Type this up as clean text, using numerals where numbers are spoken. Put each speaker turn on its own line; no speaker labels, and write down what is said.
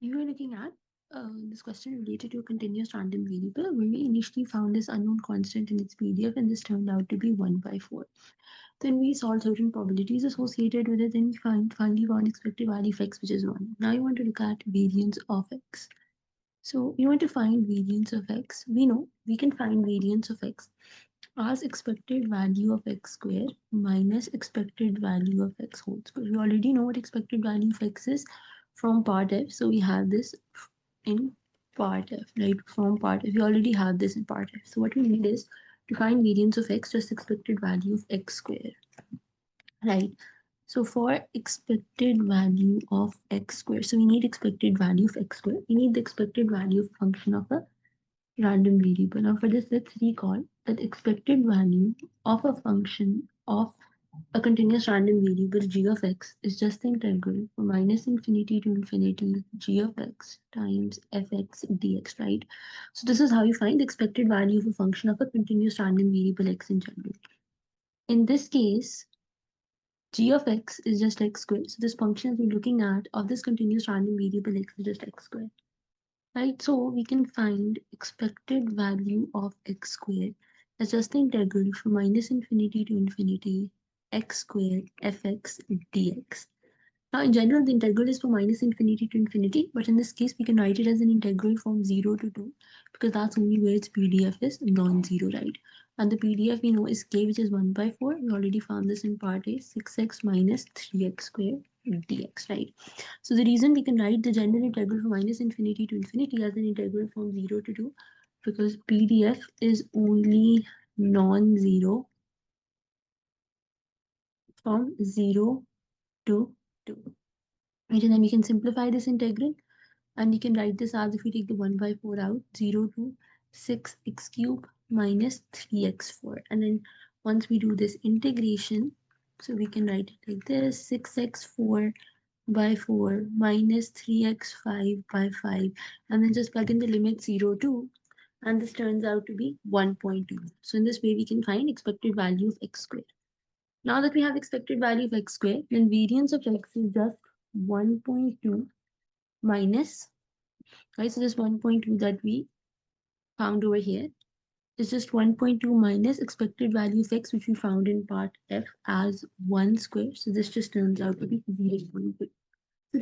We were looking at this question related to a continuous random variable where we initially found this unknown constant in its PDF and this turned out to be 1 by 4. Then we solved certain probabilities associated with it, then we finally found expected value of x, which is 1. Now you want to look at variance of x. So you want to find variance of x. We know we can find variance of x as expected value of x square minus expected value of x whole square. We already know what expected value of x is from part f, so we have this in part f, right? From part f, we already have this in part f. So what we need is to find variance of x, just expected value of x square, right? So for expected value of x square, so we need expected value of x square. We need the expected value of function of a random variable. Now for this, let's recall that expected value of a function of a continuous random variable g of x is just the integral from minus infinity to infinity g of x times fx dx, right? So this is how you find the expected value of a function of a continuous random variable x in general. In this case, g of x is just x squared. So this function that we're looking at of this continuous random variable x is just x squared. Right, so we can find expected value of x squared as just the integral from minus infinity to infinity x squared fx dx. Now, in general, the integral is from minus infinity to infinity, but in this case, we can write it as an integral from 0 to 2 because that's only where its PDF is non-zero, right? And the PDF we know is k, which is 1 by 4. We already found this in part A, 6x minus 3x squared dx, right? So the reason we can write the general integral from minus infinity to infinity as an integral from 0 to 2 because PDF is only non-zero from 0 to 2. Right, and then we can simplify this integral and we can write this as if we take the 1 by 4 out, 0 to 6x cube minus 3x4. And then once we do this integration, so we can write it like this, 6x4 by 4 minus 3x5 by 5. And then just plug in the limit 0 to, and this turns out to be 1.2. So in this way, we can find expected value of x squared. Now that we have expected value of x squared, then variance of x is just 1.2 minus, right? So this 1.2 that we found over here is just 1.2 minus expected value of x, which we found in part f as 1 square. So this just turns out to be 0.2.